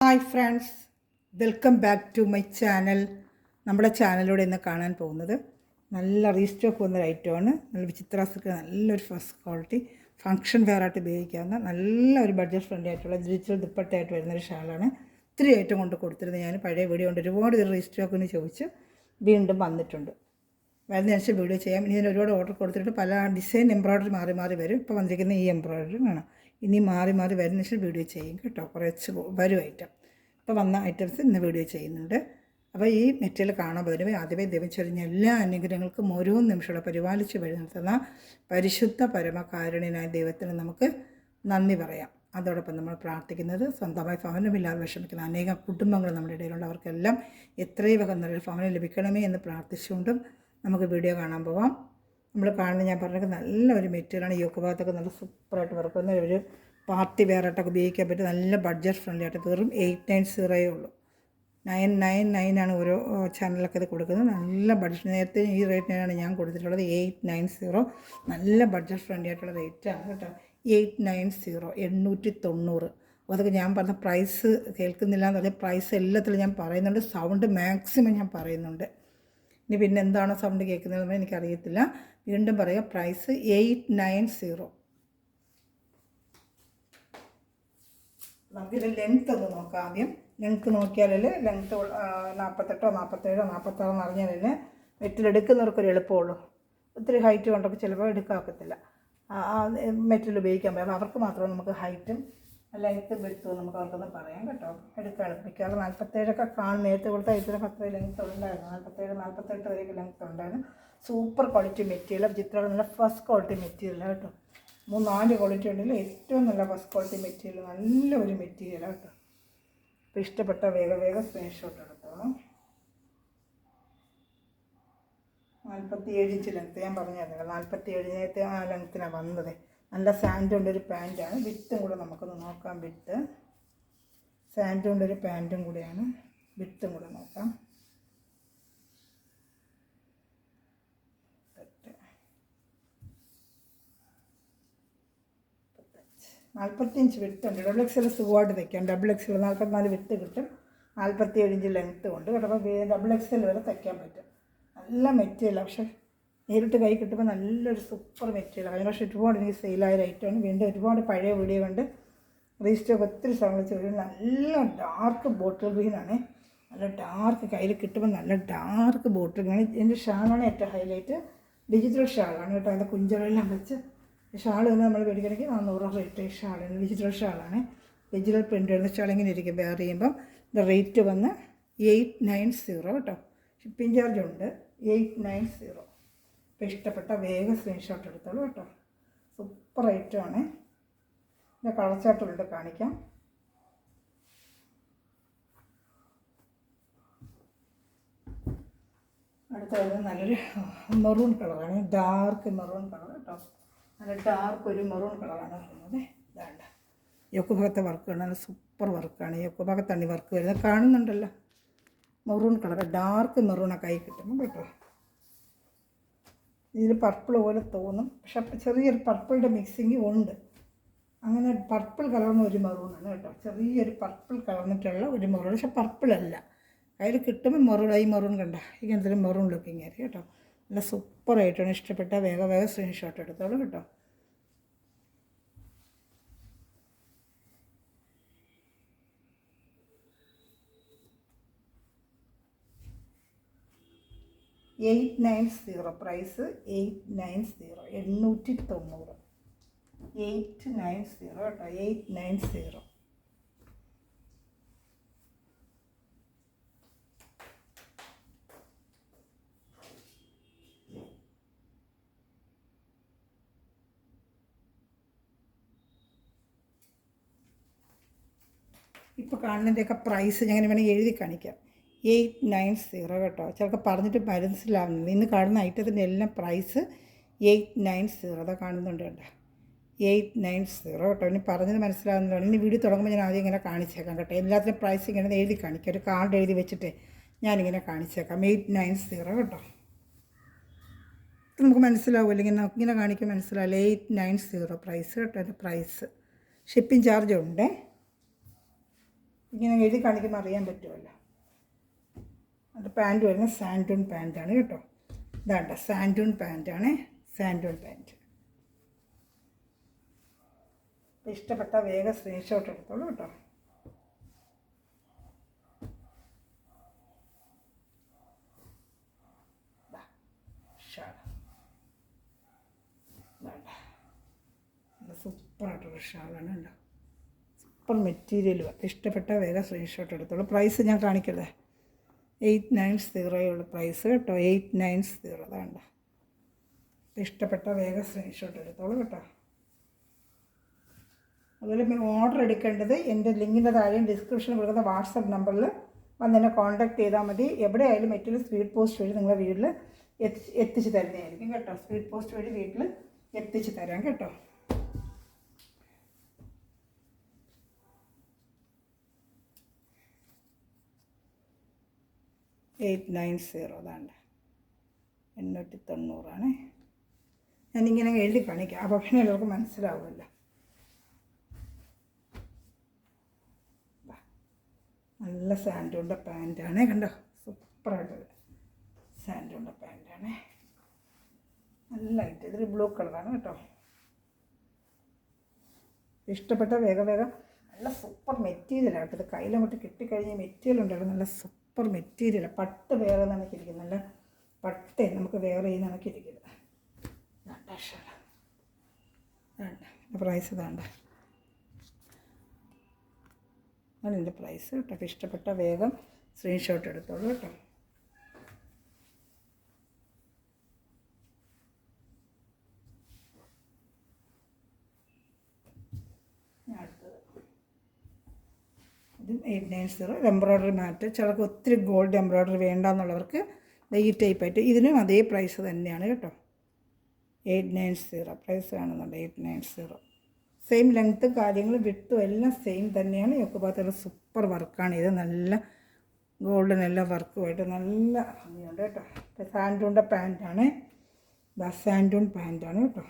Hi friends, welcome back to my channel. നമ്മുടെ ചാനലിലൂടെ ഇന്ന് കാണാൻ പോകുന്നത് നല്ല റീസ്റ്റോക്ക് വന്നൊരു ഐറ്റമാണ്. നല്ല വിചിത്രാസൊക്കെ നല്ലൊരു ഫസ്റ്റ് ക്വാളിറ്റി ഫങ്ഷൻ വെയറായിട്ട് ഉപയോഗിക്കാവുന്ന നല്ല ഒരു ബഡ്ജറ്റ് ഫ്രണ്ട്ലി ആയിട്ടുള്ള ഡിജിറ്റൽ ദുപ്പട്ടയായിട്ട് വരുന്നൊരു ഷാളാണ്. ഇത്തിരി ഐറ്റം കൊണ്ട് കൊടുത്തിരുന്നത് ഞാൻ പഴയ വീഡിയോ കൊണ്ട് ഒരുപാട് ഇത് റീസ്റ്റോക്കിന് ചോദിച്ച് വീണ്ടും വന്നിട്ടുണ്ട്. വരുന്നതനുസരിച്ച് വീഡിയോ ചെയ്യാം. ഇനി ഇതിന് ഒരുപാട് ഓർഡർ കൊടുത്തിട്ട് പല ഡിസൈൻ എംബ്രോയ്ഡറി മാറി മാറി വരും. ഇപ്പോൾ വന്നിരിക്കുന്ന ഈ എംബ്രോയ്ഡറി വേണം, ഇനി മാറി മാറി വരുന്നതനുസരിച്ച് വീഡിയോ ചെയ്യും കേട്ടോ. കുറച്ച് വരും ഐറ്റം. ഇപ്പോൾ വന്ന ഐറ്റംസ് ഇന്ന് വീഡിയോ ചെയ്യുന്നുണ്ട്. അപ്പോൾ ഈ മെറ്റീരിയൽ കാണാൻ പറ്റുമ്പോൾ ആദ്യമേ ദൈവം ചൊരിഞ്ഞ എല്ലാ അനുഗ്രഹങ്ങൾക്കും ഓരോ നിമിഷമുള്ള പരിപാലിച്ച് വഴി നിർത്തുന്ന പരിശുദ്ധ പരമകാരുണ്യനായ ദൈവത്തിന് നമുക്ക് നന്ദി പറയാം. അതോടൊപ്പം നമ്മൾ പ്രാർത്ഥിക്കുന്നത് സ്വന്തമായി ഭവനമില്ലാതെ വിഷമിക്കുന്ന അനേകം കുടുംബങ്ങൾ നമ്മുടെ ഇടയിലുണ്ട്. അവർക്കെല്ലാം എത്രയും വേഗം നല്ലൊരു ഭവനം ലഭിക്കണമേ എന്ന് പ്രാർത്ഥിച്ചുകൊണ്ടും നമുക്ക് വീഡിയോ കാണാൻ പോവാം. നമ്മൾ കാണുന്നത് ഞാൻ പറഞ്ഞത് നല്ല ഒരു മെറ്റീരിയലാണ്. യോക്ക് ഭാഗത്തൊക്കെ നല്ല സൂപ്പറായിട്ട് വർക്കുന്ന ഒരു പാർട്ടി വെയറായിട്ടൊക്കെ ഉപയോഗിക്കാൻ പറ്റും. നല്ല ബഡ്ജറ്റ് ഫ്രണ്ട്ലി ആയിട്ട് വെറും 890 ഉള്ളൂ. 999 ഓരോ ചാനലൊക്കെ ഇത് കൊടുക്കുന്നത്. നല്ല ബഡ്ജറ്റ്, നേരത്തെ ഈ റേറ്റിനാണ് ഞാൻ കൊടുത്തിട്ടുള്ളത്. 890 നല്ല ബഡ്ജറ്റ് ഫ്രണ്ട്ലി ആയിട്ടുള്ള റേറ്റാണ് കേട്ടോ. 890 890. അതൊക്കെ ഞാൻ പറഞ്ഞ പ്രൈസ് കേൾക്കുന്നില്ല എന്ന് പറഞ്ഞാൽ പ്രൈസ് എല്ലാത്തിലും ഞാൻ പറയുന്നുണ്ട്. സൗണ്ട് മാക്സിമം ഞാൻ പറയുന്നുണ്ട്. ഇനി പിന്നെ എന്താണോ സൗണ്ട് കേൾക്കുന്നതെന്ന് എനിക്കറിയത്തില്ല. വീണ്ടും പറയാം, പ്രൈസ് 890. നമുക്കിത് ലെങ്ത്ത് ഒന്ന് നോക്കാം ആദ്യം. ലെങ്ത്ത് നോക്കിയാലല്ലേ ലെങ്ത്ത് 48 47 46 എന്ന് അറിഞ്ഞാലല്ലേ മെറ്റീരിയലെടുക്കുന്നവർക്കൊരു എളുപ്പമുള്ളൂ. ഒത്തിരി ഹൈറ്റ് കൊണ്ടൊക്കെ ചിലപ്പോൾ എടുക്കാക്കത്തില്ല. മെറ്റീരിയൽ ഉപയോഗിക്കാൻ പറ്റും. അവർക്ക് മാത്രമേ നമുക്ക് ഹൈറ്റും ലെങ്ത്ത് വെടുത്തും നമുക്ക് അവർക്കൊന്ന് പറയാം കേട്ടോ. എടുക്കാൻ മിക്കവാറും 47 കാണും. നേരത്തെ കൊടുത്ത ഇതിന് 10 ലെങ്ത്ത് ഉണ്ടായിരുന്നു. 47 48 വരെയൊക്കെ ലെങ്ത്ത് ഉണ്ടായിരുന്നു. Super quality material. ചിത്രം നല്ല ഫസ്റ്റ് ക്വാളിറ്റി മെറ്റീരിയൽ കേട്ടോ. 3-4 ക്വാളിറ്റി ഉണ്ടെങ്കിൽ ഏറ്റവും നല്ല ഫസ്റ്റ് ക്വാളിറ്റി മെറ്റീരിയൽ, നല്ല ഒരു മെറ്റീരിയലാണ് കേട്ടോ. അപ്പോൾ ഇഷ്ടപ്പെട്ട വേഗം സ്ക്രീൻഷോട്ട് എടുത്തോളാം. 47 ഇഞ്ച് ലെങ്ത്ത് ഞാൻ പറഞ്ഞായിരുന്നില്ല. 47 നേരത്തെ ആ ലെങ്ത്തിനാണ് വന്നത്. നല്ല സാൻഡ് കൊണ്ടൊരു പാൻറ്റാണ്. വിത്തും കൂടെ നമുക്കൊന്ന് നോക്കാം. വിത്ത് സാൻഡ് കൊണ്ടൊരു പാൻറ്റും കൂടെയാണ്. വിത്തും കൂടെ നോക്കാം. 40 ഇഞ്ച് വിത്തുണ്ട്. ഡബിൾ എക്സൽ സുഖമായിട്ട് തയ്ക്കാം. ഡബിൾ എക്സൽ 44 വിത്ത് കിട്ടും. 47 ഇഞ്ച് ലെങ്ത്ത് കൊണ്ട് കേട്ടോ. അപ്പോൾ ഡബിൾ എക്സൽ വരെ തയ്ക്കാൻ പറ്റും. നല്ല മെറ്റീരിയലാണ്. പക്ഷേ നേരിട്ട് കൈ കിട്ടുമ്പോൾ നല്ലൊരു സൂപ്പർ മെറ്റീരിയലാണ്. കഴിഞ്ഞ വർഷം ഒരുപാട് എനിക്ക് സെയിലായ ഐറ്റമാണ്. വീണ്ടും ഒരുപാട് പഴയ വീഡിയോ കൊണ്ട് റീസ്റ്റോക്ക് ഒത്തിരി സംബന്ധിച്ച് വരും. നല്ല ഡാർക്ക് ബോട്ടിൽ ഗ്രീനാണ്. നല്ല ഡാർക്ക് കയ്യിൽ കിട്ടുമ്പോൾ നല്ല ഡാർക്ക് ബോട്ടിൽ ഗ്രീൻ. എൻ്റെ ഷാളാണ് ഏറ്റവും ഹൈലൈറ്റ്. ഡിജിറ്റൽ ഷാളാണ് കേട്ടോ. അതിൻ്റെ കുഞ്ചകളെല്ലാം വെച്ച് ഷാൾ തന്നെ നമ്മൾ മേടിക്കണമെങ്കിൽ 400 റേറ്റ്. ഷാളാണ് ഡിജിറ്റൽ ഷാളാണ്. ഡിജിറ്റൽ പ്രിൻ്റ് വരുന്ന ഷാൾ ഇങ്ങനെ ഇരിക്കും. വേറെ ചെയ്യുമ്പം ഇത് റേറ്റ് വന്ന് 890 കേട്ടോ. ഷിപ്പിംഗ് ചാർജ് ഉണ്ട്. 890. ഇപ്പോൾ ഇഷ്ടപ്പെട്ട വേഗം സ്ക്രീൻഷോട്ട് എടുത്തോളൂ കേട്ടോ. സൂപ്പർ ഐറ്റമാണ്. ഇതിൻ്റെ കളർ ചാർട്ടുകളുണ്ട്, കാണിക്കാം. അടുത്ത വരുന്നത് നല്ലൊരു മെറൂൺ കളറാണ്. ഡാർക്ക് മെറൂൺ കളർ കേട്ടോ. നല്ല ഡാർക്ക് ഒരു മെറൂൺ കളറാണ് വരുന്നത്. ഇതാണ്ട് യോക്ക് ഭാഗത്തെ വർക്കാണ്. നല്ല സൂപ്പർ വർക്കാണ്. യോക്ക് ഭാഗത്താണ് ഈ വർക്ക് വരുന്നത്. കാണുന്നുണ്ടല്ലോ, മെറൂൺ കളർ. ഡാർക്ക് മെറൂണൊക്കെ ആയി കിട്ടുന്നു കേട്ടോ. ഇതിൽ പർപ്പിൾ പോലെ തോന്നും, പക്ഷെ ചെറിയൊരു പർപ്പിളിൻ്റെ മിക്സിങ് ഉണ്ട്. അങ്ങനെ പർപ്പിൾ കളർന്ന ഒരു മെറൂണാണ് കേട്ടോ. ചെറിയൊരു പർപ്പിൾ കളർന്നിട്ടുള്ള ഒരു മെറൂൺ, പക്ഷെ പർപ്പിളല്ല. കയ്യിൽ കിട്ടുമ്പോൾ മെറൂൺ, ഈ മെറൂൺ കണ്ട ഇങ്ങനത്തെ ഒരു മെറൂൺ ലുക്കിങ് ആയിരിക്കും കേട്ടോ. നല്ല സൂപ്പറായിട്ടാണ്. ഇഷ്ടപ്പെട്ട വേഗം സ്ക്രീൻഷോട്ട് എടുത്തോളൂ കേട്ടോ. $890 പ്രൈസ്. 890 890. 890 കേട്ടോ. 890. ഇപ്പോൾ കാണുന്നതിൻ്റെയൊക്കെ പ്രൈസ് ഞാൻ വേണമെങ്കിൽ എഴുതി കാണിക്കാം. 890 കേട്ടോ. ചിലപ്പോൾ പറഞ്ഞിട്ട് മനസ്സിലാവുന്നില്ല. ഇന്ന് കാണുന്ന ഐറ്റത്തിൻ്റെ എല്ലാം പ്രൈസ് 890. അതാ കാണുന്നുണ്ട് കേട്ടോ. 890 കേട്ടോ. ഇനി പറഞ്ഞത് മനസ്സിലാവുന്നില്ല. ഇനി വീഡിയോ തുടങ്ങുമ്പോൾ ഞാൻ ആദ്യം ഇങ്ങനെ കാണിച്ചേക്കാം കേട്ടോ. എല്ലാത്തിനും പ്രൈസ് ഇങ്ങനെ എഴുതി കാണിക്കാം. ഒരു കാർഡ് എഴുതി വെച്ചിട്ട് ഞാനിങ്ങനെ കാണിച്ചേക്കാം. 890 കേട്ടോ. നമുക്ക് മനസ്സിലാവുമല്ലോ, ഇങ്ങനെ കാണിക്കാൻ മനസ്സിലാവില്ല. 890 പ്രൈസ് കേട്ടോ. എൻ്റെ പ്രൈസ്. ഷിപ്പിംഗ് ചാർജ് ഉണ്ട്. ഇങ്ങനെ എഴുതി കാണിക്കുമ്പോൾ അറിയാൻ പറ്റുമല്ലോ. അത് പാൻറ്റ് വരുന്നത് സാൻഡൂൺ പാൻറ്റാണ് കേട്ടോ. ഇതാണ്ട സാൻഡൂൺ പാൻറ്റാണ്, സാൻഡൂൺ പാൻറ്റ്. ഇഷ്ടപ്പെട്ട വേഗം സ്ക്രീൻഷോട്ട് എടുത്തോളൂ കേട്ടോ. സൂപ്പറായിട്ടുള്ള ഷാളാണ് കേട്ടോ. Super material. ഇഷ്ടപ്പെട്ട വേഗം സ്ക്രീൻഷോട്ട് എടുത്തോളൂ. പ്രൈസ് ഞാൻ കാണിക്കരുത്, 890 ഉള്ള പ്രൈസ് കേട്ടോ. 890. അതാണ്ട. ഇഷ്ടപ്പെട്ട വേഗം സ്ക്രീൻഷോട്ട് എടുത്തോളൂ കേട്ടോ. അതുപോലെ ഓർഡർ എടുക്കേണ്ടത് എൻ്റെ ലിങ്കിൻ്റെ താഴെയും ഡിസ്ക്രിപ്ഷനിൽ കൊടുക്കുന്ന വാട്സപ്പ് നമ്പറിൽ വന്ന് എന്നെ കോൺടാക്ട് ചെയ്താൽ മതി. എവിടെയായാലും മറ്റൊരു സ്പീഡ് പോസ്റ്റ് വഴി നിങ്ങളുടെ വീട്ടിൽ എത്തിച്ച് തരുന്നതായിരിക്കും കേട്ടോ. സ്പീഡ് പോസ്റ്റ് വഴി വീട്ടിൽ എത്തിച്ച് തരാം കേട്ടോ. $890. അതാണ്ട് 890. ഞാനിങ്ങനെ എഴുതി കാണിക്കാം, അപ്പോൾ പിന്നെ എല്ലാവർക്കും മനസ്സിലാവുമല്ലോ. നല്ല സാൻഡൂണിൻ്റെ പാൻറ്റാണ് കണ്ടോ. സൂപ്പറായിട്ടുള്ള സാൻഡൂണിൻ്റെ പാൻറ്റാണ്. നല്ലതായിട്ട് ഇതൊരു ബ്ലൂ കളറാണ് കേട്ടോ. ഇഷ്ടപ്പെട്ട വേഗം നല്ല സൂപ്പർ മെറ്റീരിയലാണ്. ഇത് കയ്യിലങ്ങോട്ട് കിട്ടിക്കഴിഞ്ഞ മെറ്റീരിയൽ ഉണ്ടല്ലോ, നല്ല സൂപ്പർ മെറ്റീരിയലാണ്. പട്ട് വേറെ കണക്കിരിക്കുന്നത്, നല്ല പട്ട് നമുക്ക് വേറെ കണക്കിരിക്കുന്നത്. പ്രൈസ് ഇതാണ്ട. അതിൻ്റെ പ്രൈസ് കേട്ടോ. ഇഷ്ടപ്പെട്ട വേഗം സ്ക്രീൻഷോട്ട് എടുത്തോളൂ കേട്ടോ. ഇതും 890. എംബ്രോയ്ഡറി മാറ്റ്. ചിലർക്ക് ഒത്തിരി ഗോൾഡ് എംബ്രോയ്ഡറി വേണ്ടെന്നുള്ളവർക്ക് ഈ ടൈപ്പായിട്ട് ഇതിനും അതേ പ്രൈസ് തന്നെയാണ് കേട്ടോ. 890 പ്രൈസ് കാണുന്നുണ്ട്. 890. സെയിം ലെങ്ത്ത്, കാര്യങ്ങൾ, വിട്ടും എല്ലാം സെയിം തന്നെയാണ്. യോക്ക് ഭാഗത്തുള്ള സൂപ്പർ വർക്കാണ് ഇത്. നല്ല ഗോൾഡൻ എല്ലാം വർക്കുമായിട്ട് നല്ല ഭംഗിയുണ്ട് കേട്ടോ. സാൻഡൂണിൻ്റെ പാൻറ്റാണ്. സാൻഡൂൺ പാൻറ്റാണ് കേട്ടോ.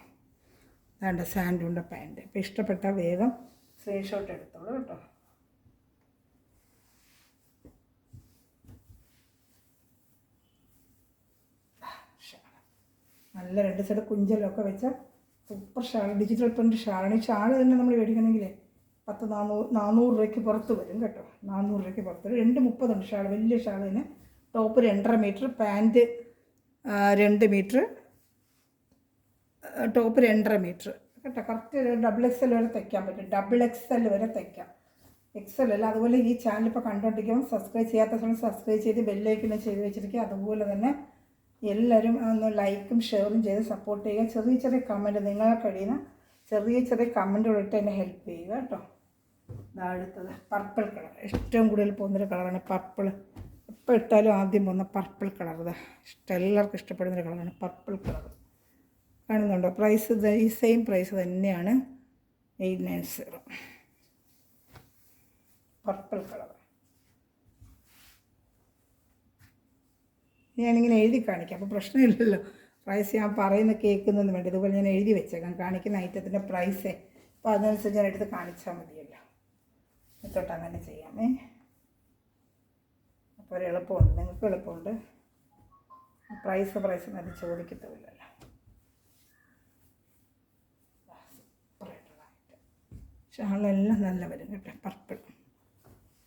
അതാണ്ട് സാൻഡൂണിൻ്റെ പാൻറ്റ്. ഇപ്പോൾ ഇഷ്ടപ്പെട്ട വേഗം സ്ക്രീൻഷോട്ട് എടുത്തോളൂ കേട്ടോ. നല്ല 2 സൈഡ് കുഞ്ചലൊക്കെ വെച്ച സൂപ്പർ ഷാൾ, ഡിജിറ്റൽ പ്രിൻ്റ് ഷാളാണ്. ഈ ഷാൾ തന്നെ നമ്മൾ മേടിക്കണമെങ്കിൽ 400 രൂപയ്ക്ക് പുറത്ത് വരും കേട്ടോ. 400 രൂപയ്ക്ക് പുറത്ത് വരും. 230 ഉണ്ട് ഷാൾ. വലിയ ഷാളിന് top 2.5 metre, pant 2 metre, top 2.5 metre കേട്ടോ. കറക്റ്റ് XXL വരെ തയ്ക്കാൻ പറ്റും. XXL വരെ തയ്ക്കാം. XL അല്ല. അതുപോലെ ഈ ചാനൽ ഇപ്പോൾ കണ്ടുകൊണ്ടിരിക്കുമ്പോൾ സബ്സ്ക്രൈബ് ചെയ്യാത്ത സമയം സബ്സ്ക്രൈബ് ചെയ്ത് ബെല്ലൈക്കൺ ചെയ്ത് വെച്ചിരിക്കുക. അതുപോലെ തന്നെ എല്ലാവരും ഒന്ന് ലൈക്കും ഷെയറും ചെയ്ത് സപ്പോർട്ട് ചെയ്യുക. ചെറിയ കമൻറ്റ്, നിങ്ങളെ കഴിയുന്ന ചെറിയ കമൻറ്റുകളിട്ട് എന്നെ ഹെൽപ്പ് ചെയ്യുക കേട്ടോ. അടുത്തത് പർപ്പിൾ കളർ. ഏറ്റവും കൂടുതൽ പോകുന്നൊരു കളറാണ് പർപ്പിൾ. എപ്പോൾ ഇട്ടാലും ആദ്യം പോകുന്ന പർപ്പിൾ കളർ. എല്ലാവർക്കും ഇഷ്ടപ്പെടുന്നൊരു കളറാണ് പർപ്പിൾ കളർ. കാണുന്നുണ്ടോ? പ്രൈസ് ഈ സെയിം പ്രൈസ് തന്നെയാണ്. 890 പർപ്പിൾ കളർ. ഞാനിങ്ങനെ എഴുതി കാണിക്കാം, അപ്പോൾ പ്രശ്നമില്ലല്ലോ. പ്രൈസ് ഞാൻ പറയുന്ന കേൾക്കുന്നതെന്ന് വേണ്ടി ഇതുപോലെ ഞാൻ എഴുതി വെച്ചേക്കാം. കാണിക്കുന്ന ഐറ്റത്തിൻ്റെ പ്രൈസേ. അപ്പോൾ അതിനനുസരിച്ച് ഞാൻ എടുത്ത് കാണിച്ചാൽ മതിയല്ലോ. തൊട്ട് അങ്ങനെ ചെയ്യാമേ. അപ്പോൾ ഒരു എളുപ്പമുണ്ട്, നിങ്ങൾക്ക് എളുപ്പമുണ്ട്. പ്രൈസ് അത് ചോദിക്കത്തുമില്ലല്ലോ. സൂപ്പറായിട്ടുള്ള ഐറ്റം. ഷാളെല്ലാം നല്ല വരും കേട്ടോ. പർപ്പിൾ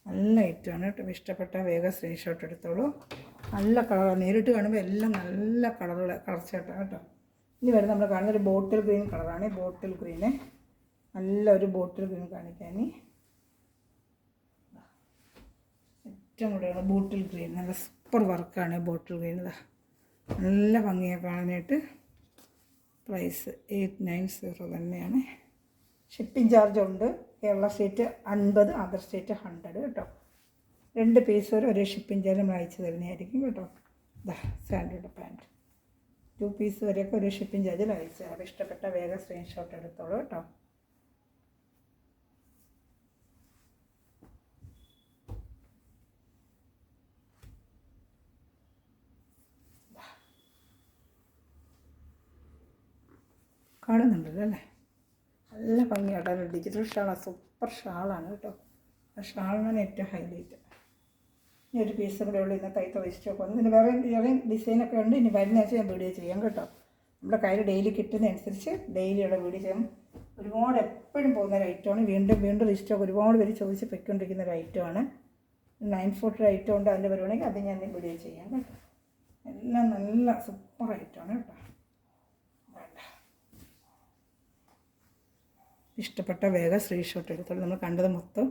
നല്ല ഐറ്റമാണ് കേട്ടോ. ഇഷ്ടപ്പെട്ട വേഗം സ്ക്രീൻഷോട്ട് എടുത്തോളൂ. നല്ല കളറാണ്. നേരിട്ട് കാണുമ്പോൾ എല്ലാം നല്ല കളർ ചേട്ടാണ് കേട്ടോ. ഇനി വരെ നമ്മൾ കാണുന്ന ഒരു ബോട്ടിൽ ഗ്രീൻ കളറാണ്. ബോട്ടിൽ ഗ്രീന്, നല്ലൊരു ബോട്ടിൽ ഗ്രീൻ കാണിക്കാൻ. ഏറ്റവും കൂടുതലാണ് ബോട്ടിൽ ഗ്രീൻ. നല്ല സൂപ്പർ വർക്കാണ് ബോട്ടിൽ ഗ്രീൻ. നല്ല ഭംഗിയാണ് കാണാനായിട്ട്. പ്രൈസ് 890 തന്നെയാണ്. ഷിപ്പിംഗ് ചാർജ് ഉണ്ട്. കേരള സ്റ്റേറ്റ് 50, അതർ സ്റ്റേറ്റ് 100 കേട്ടോ. 2 പീസ് വരെ ഒരേ ഷിപ്പിംഗ് ചാർജ് നമ്മൾ അയച്ചു തരുന്നതായിരിക്കും കേട്ടോ. സാൻഡൂണിൻ്റെ പാൻറ്റ് 2 പീസ് വരെയൊക്കെ ഒരേ ഷിപ്പിംഗ് ചാർജിൽ അയച്ചു തരാം. ഇഷ്ടപ്പെട്ട വേഗം സ്ക്രീൻഷോട്ട് എടുത്തോളൂ കേട്ടോ. കാണുന്നുണ്ടല്ലോ അല്ലേ? നല്ല ഭംഗിയായിട്ടാണ്. ഡിജിറ്റൽ ഷാളാണ്. സൂപ്പർ ഷാളാണ് കേട്ടോ. ഷാളിനാണ് ഏറ്റവും ഹൈലൈറ്റ്. ഇനി ഒരു പീസും കൂടെ ഉള്ളൂ ഇന്നത്തെ ഐറ്റം സ്റ്റോക്ക് വന്നു. ഇതിന് വേറെ ഡിസൈനൊക്കെ ഉണ്ട്. ഇനി വരുന്നതനുസരിച്ച് ഞാൻ വീഡിയോ ചെയ്യാം കേട്ടോ. നമ്മുടെ കയ്യിൽ ഡെയിലി കിട്ടുന്നതനുസരിച്ച് ഡെയിലിയുള്ള വീഡിയോ ചെയ്യാം. ഒരുപാട് എപ്പോഴും പോകുന്ന ഒരു ഐറ്റമാണ്. വീണ്ടും വീണ്ടും റീസ്റ്റോക്ക് ഒരുപാട് പേര് ചോദിച്ച് പൊയ്ക്കൊണ്ടിരിക്കുന്ന ഒരു ഐറ്റമാണ്. 940 ഐറ്റം ഉണ്ട്. അതിൻ്റെ വരുവാണെങ്കിൽ അത് ഞാൻ വീഡിയോ ചെയ്യാം കേട്ടോ. എല്ലാം നല്ല സൂപ്പർ ഐറ്റമാണ് കേട്ടോ. ഇഷ്ടപ്പെട്ട വേഗം സ്ക്രീൻഷോട്ട് എടുത്തോളൂ. നമ്മൾ കണ്ടത് മൊത്തം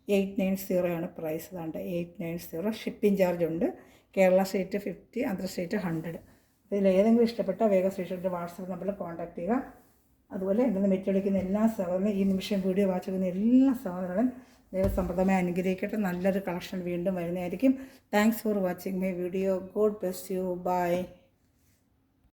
890 ആണ് പ്രൈസ്. അതാണ്ട് 890. ഷിപ്പിംഗ് ചാർജ് ഉണ്ട്. കേരള സ്റ്റേറ്റ് 50, അന്തർ സ്റ്റേറ്റ് 100. ഇതിൽ ഏതെങ്കിലും ഇഷ്ടപ്പെട്ട വേഗം സ്ക്രീൻഷോട്ട് വാട്സാപ്പ് നമ്പറിൽ കോൺടാക്ട് ചെയ്യുക. അതുപോലെ എൻ്റെ മെറ്റൊളിക്കുന്ന എല്ലാ സഹോദരനും, ഈ നിമിഷം വീഡിയോ വാച്ച് ചെയ്യുന്ന എല്ലാ സഹോദരനും ദൈവസമ്പ്രദമായി അനുഗ്രഹിക്കട്ടെ. നല്ലൊരു കളക്ഷൻ വീണ്ടും വരുന്നതായിരിക്കും. Thanks for watching my video. God bless you. By.